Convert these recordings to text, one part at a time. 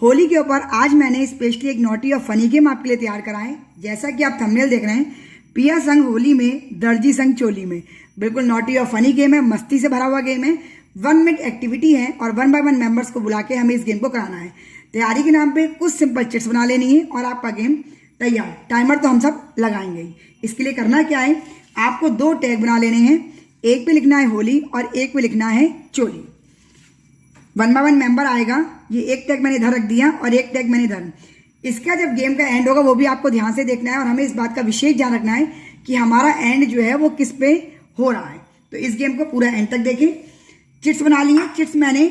होली के ऊपर आज मैंने स्पेशली एक नॉटी और फनी गेम आपके लिए तैयार करा है। जैसा कि आप थंबनेल देख रहे हैं, पिया संग होली में, दर्जी संग चोली में। बिल्कुल नॉटी और फनी गेम है, मस्ती से भरा हुआ गेम है, 1 मिनट एक्टिविटी है और 1 बाय 1 मेंबर्स को बुला के हमें इस गेम को कराना है। तैयारी के नाम पे कुछ सिंपल चिट्स बना लेनी है और आपका गेम तैयार। टाइमर तो हम सब लगाएंगे ही। इसके लिए करना क्या है, आपको 2 टैग बना लेने हैं। एक पे लिखना है होली और एक पे लिखना है चोली। 1 बाय 1 मेंबर आएगा। ये एक टैग मैंने इधर रख दिया और एक टैग मैंने इधर। इसका जब गेम का एंड होगा वो भी आपको ध्यान से देखना है और हमें इस बात का विशेष ध्यान रखना है कि हमारा एंड जो है वो किस पे हो रहा है। तो इस गेम को पूरा एंड तक देखें। चिट्स बना ली है। चिट्स मैंने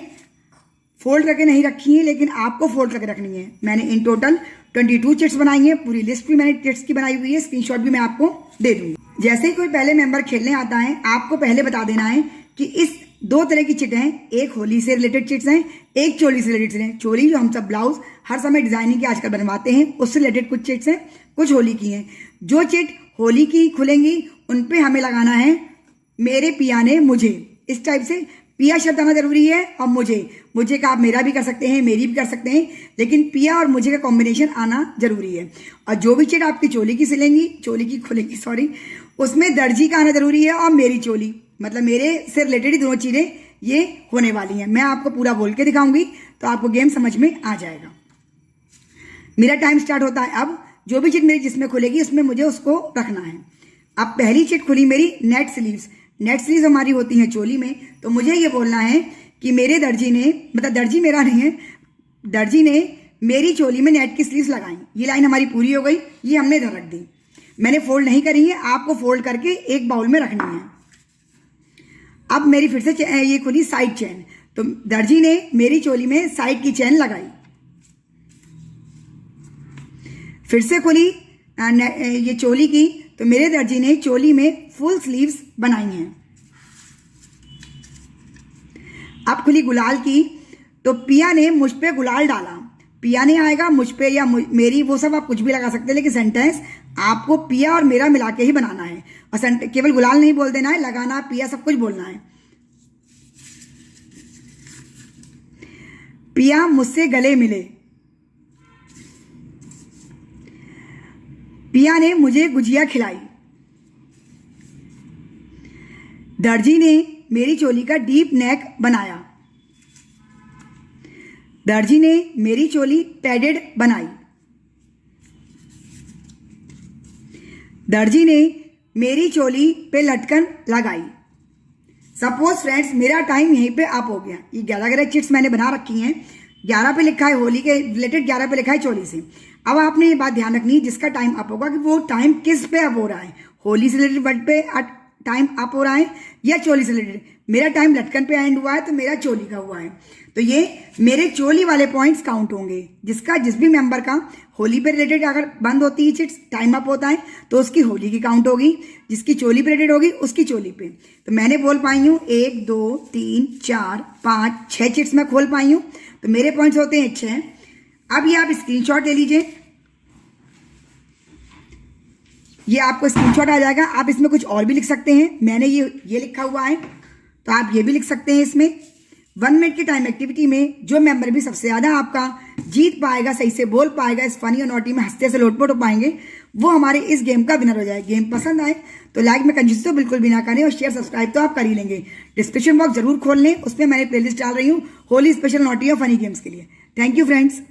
फोल्ड करके नहीं रखी है, लेकिन आपको फोल्ड करके रखनी है। मैंने इन टोटल 22 चिट्स बनाई है। पूरी लिस्ट भी मैंने चिट्स की बनाई हुई है, स्क्रीनशॉट भी मैं आपको दे दूंगी। जैसे ही कोई पहले मेंबर खेलने आता है, आपको पहले बता देना है कि इस 2 तरह की चिट हैं। एक होली से रिलेटेड चिट्स हैं, एक चोली से रिलेटेड चिट्स हैं। चोली जो हम सब ब्लाउज हर समय डिजाइनिंग के आजकल बनवाते हैं, उससे रिलेटेड कुछ चिट्स हैं, कुछ होली की हैं। जो चिट होली की खुलेंगी उन पे हमें लगाना है मेरे पिया ने मुझे। इस टाइप से पिया शब्द आना जरूरी है और मुझे का आप मेरा भी कर सकते हैं, मेरी भी कर सकते हैं, लेकिन पिया और मुझे का कॉम्बिनेशन आना जरूरी है। और जो भी चिट आपकी चोली की खुलेगी सॉरी, उसमें दर्जी का आना जरूरी है और मेरी चोली, मतलब मेरे से रिलेटेड ही दोनों चीजें ये होने वाली हैं। मैं आपको पूरा बोल के दिखाऊंगी तो आपको गेम समझ में आ जाएगा। मेरा टाइम स्टार्ट होता है अब। जो भी चिट मेरी जिसमें खुलेगी उसमें मुझे उसको रखना है। अब पहली चिट खुली मेरी नेट स्लीव्स। नेट स्लीव्स हमारी होती हैं चोली में। तो मुझे ये बोलना है कि मेरे दर्जी ने, मतलब दर्जी मेरा नहीं है, दर्जी ने मेरी चोली में नेट की स्लीव्स लगाई। ये लाइन हमारी पूरी हो गई। ये हमने इधर रख दी। मैंने फोल्ड नहीं करी है, आपको फोल्ड करके एक बाउल में रखनी है। अब मेरी फिर से ये खुली साइड चेन। तो दर्जी ने मेरी चोली में साइड की चेन लगाई। फिर से खुली ये चोली की, तो मेरे दर्जी ने चोली में फुल स्लीव्स बनाई हैं। अब खुली गुलाल की, तो पिया ने मुझ पे गुलाल डाला। पिया ने आएगा मुझ पे या मेरी, वो सब आप कुछ भी लगा सकते हैं, लेकिन सेंटेंस आपको पिया और मेरा मिला के ही बनाना है। और केवल गुलाल नहीं बोल देना है, लगाना, पिया सब कुछ बोलना है। पिया मुझसे गले मिले। पिया ने मुझे गुजिया खिलाई। दर्जी ने मेरी चोली का डीप नेक बनाया। दर्जी ने मेरी चोली पैडेड बनाई। दर्जी ने मेरी चोली पे लटकन लगाई। सपोज फ्रेंड्स मेरा टाइम यहीं पे अप हो गया। ये 11 चिट्स मैंने बना रखी हैं। 11 पे लिखा है होली के रिलेटेड, 11 पे लिखा है चोली से। अब आपने ये बात ध्यान रखनी है, जिसका टाइम अप होगा कि वो टाइम किस पे अप हो रहा है, होली से रिलेटेड वर्ड पे टाइम अप हो रहा है या चोली से रिलेटेड। मेरा टाइम लटकन पे एंड हुआ है तो मेरा चोली का हुआ है। तो ये मेरे चोली वाले पॉइंट्स काउंट होंगे। जिस भी मेंबर का होली पे रिलेटेड अगर बंद होती है चिट्स, टाइम अप होता है, तो उसकी होली की काउंट होगी। जिसकी चोली पे रिलेटेड होगी उसकी चोली पे। तो मैंने बोल पाई हूँ 1 2 3 4 5 6 चिट्स मैं खोल पाई हूँ। तो मेरे पॉइंट्स होते हैं 6। अब ये आप स्क्रीनशॉट ले लीजिए। ये आपको स्क्रीनशॉट आ जाएगा। आप इसमें कुछ और भी लिख सकते हैं। मैंने ये लिखा हुआ है, तो आप ये भी लिख सकते हैं। इसमें 1 मिनट की टाइम एक्टिविटी में जो मेंबर भी सबसे ज्यादा आपका जीत पाएगा, सही से बोल पाएगा, इस फनी और नॉटी में हंसते से लोटपोट हो पाएंगे, वो हमारे इस गेम का विनर हो जाए। गेम पसंद आए तो लाइक में कंजूसी तो बिल्कुल भी ना करें और शेयर सब्सक्राइब तो आप कर ही लेंगे। डिस्क्रिप्शन बॉक्स जरूर खोल लें, उसमें मैंने प्लेलिस्ट डाल रही हूँ होली स्पेशल नॉटी और फनी गेम्स के लिए। Thank you friends.